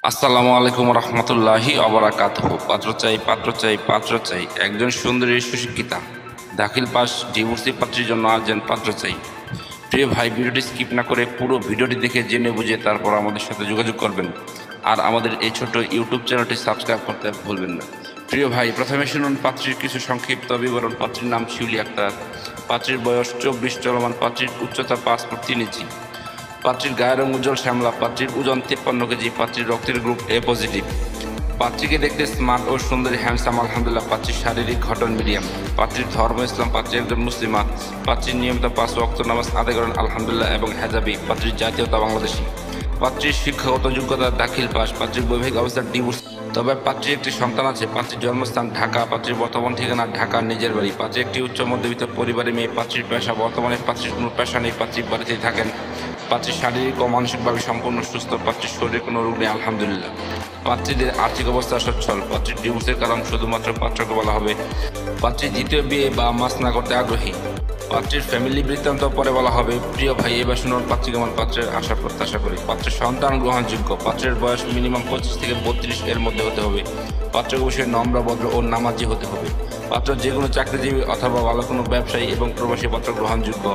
আসসালামু আলাইকুম রহমতুল্লাহি অবরাকাতুহু। পাত্র চাই একজন সুন্দরী সুশিক্ষিতা দাখিল পাস ডিভোর্সি পাত্রীর জন্য আর্জেন্ট পাত্র চাই। প্রিয় ভাই, ভিডিওটি স্কিপ না করে পুরো ভিডিওটি দেখে জেনে বুঝে তারপর আমাদের সাথে যোগাযোগ করবেন। আর আমাদের এই ছোট ইউটিউব চ্যানেলটি সাবস্ক্রাইব করতে ভুলবেন না। প্রিয় ভাই, প্রথমে শুনুন পাত্রীর কিছু সংক্ষিপ্ত বিবরণ। পাত্রীর নাম শিউলি আক্তার। পাত্রীর বয়স 24 চলমান। পাত্রীর উচ্চতা 5 ফুট 3 ইঞ্চি। পাত্রীর গায়ের রং উজ্জ্বল শ্যামলা। পাত্রীর ওজন 53 কেজি। পাত্রীর রক্তের গ্রুপ এ পজিটিভ। পাত্রীকে দেখতে স্মার্ট ও সুন্দরী, হ্যান্ডসাম আলহামদুলিল্লাহ। পাত্রীর শারীরিক গঠন মিডিয়াম। পাত্রীর ধর্ম ইসলাম। পাত্রী একজন মুসলিমা। পাত্রীর নিয়মিত 5 ওয়াক্ত নামাজ আদায় করেন আলহামদুলিল্লাহ এবং হেজাবি। পাত্রীর জাতীয়তা বাংলাদেশি। পাত্রীর শিক্ষাগত যোগ্যতা দাখিল পাস। পাত্রীর বৈবাহিক অবস্থা ডিভোর্স, তবে পাত্রীর একটি সন্তান আছে। পাত্রীর জন্মস্থান ঢাকা। পাত্রীর বর্তমান ঠিকানা ঢাকা নিজের বাড়ি। পাত্রী একটি উচ্চ মধ্যবিত্ত পরিবারের মেয়ে। পাত্রীর পেশা, বর্তমানে পাত্রীর কোনো পেশা নেই, পাত্রী বাড়িতেই থাকেন। পাত্রী শারীরিক ও মানসিকভাবে সম্পূর্ণ সুস্থ। পাত্রীর শরীরে কোনো রোগ নেই আলহামদুলিল্লাহ। পাত্রীদের আর্থিক অবস্থা সচ্ছল। পাত্রীর ডিভোর্সের কারণ শুধুমাত্র পাত্রকে বলা হবে। পাত্রী দ্বিতীয় বিয়ে বা মাস না করতে আগ্রহী। পাত্রীর ফ্যামিলি বৃত্তান্ত পরে বলা হবে। প্রিয় ভাই, এবার শুনুন পাত্রী কেমন পাত্রের আশা প্রত্যাশা করি। পাত্রের সন্তান গ্রহণযোগ্য। পাত্রের বয়স মিনিমাম 25 থেকে 32 এর মধ্যে হতে হবে। পাত্র অবশ্যই নম্র, ভদ্র ও নামাজি হতে হবে। পাত্র যে কোনো চাকরিজীবী অথবা ভালো কোনো ব্যবসায়ী এবং প্রবাসী পাত্র গ্রহণযোগ্য।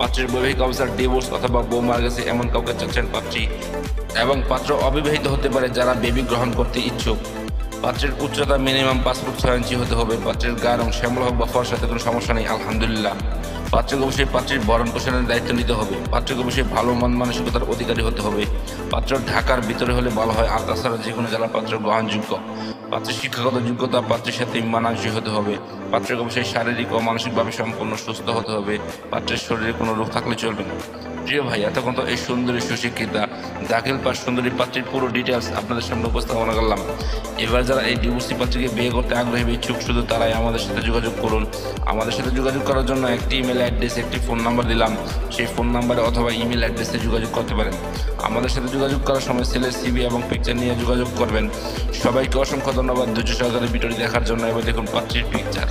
পাত্রের বৈবাহিক অবস্থার ডিভোর্স অথবা বউ মারা গেছে এমন কাউকে চাচ্ছেন পাত্রী, এবং পাত্র অবিবাহিত হতে পারে যারা বেবি গ্রহণ করতে ইচ্ছুক। পাত্রের উচ্চতা মিনিমাম 5 ফুট 6 ইঞ্চি হতে হবে। পাত্রের গায়ের রং শ্যামলা হোক বা ফর্সাতে কোনো সমস্যা নেই আলহামদুলিল্লাহ। পাত্রকে অবশ্যই পাত্রীর ভরণ পোষণের দায়িত্ব নিতে হবে। পাত্রকে অবশ্যই ভালো মন মানসিকতার অধিকারী হতে হবে। পাত্র ঢাকার ভিতরে হলে ভালো হয়, আর তাছাড়া যে কোনো জেলা পাত্র গ্রহণযোগ্য। পাত্রের শিক্ষাগত যোগ্যতা পাত্রের সাথে মানানসই হতে হবে। পাত্রকে অবশ্যই শারীরিক ও মানসিকভাবে সম্পূর্ণ সুস্থ হতে হবে। পাত্রের শরীরে কোনো রোগ থাকলে চলবে না। প্রিয় ভাই, এতক্ষণ তো এই সুন্দরী সুশিক্ষিতা দাখিল পাস সুন্দরী পাত্রীর পুরো ডিটেলস আপনাদের সামনে উপস্থাপনা করলাম। এবার যারা এই ডিভোর্সি পাত্রীকে বিয়ে করতে আগ্রহী ইচ্ছুক, শুধু তারাই আমাদের সাথে যোগাযোগ করুন। আমাদের সাথে যোগাযোগ করার জন্য একটি ইমেল অ্যাড্রেস, একটি ফোন নাম্বার দিলাম। সেই ফোন নাম্বারে অথবা ইমেল অ্যাড্রেসে যোগাযোগ করতে পারেন। আমাদের সাথে যোগাযোগ করার সময় ছেলের সিভি এবং পিকচার নিয়ে যোগাযোগ করবেন। সবাইকে অসংখ্য ধন্যবাদ ধৈর্য সহকারে ভিডিওটি দেখার জন্য। এবার দেখুন পাত্রীর পিকচার।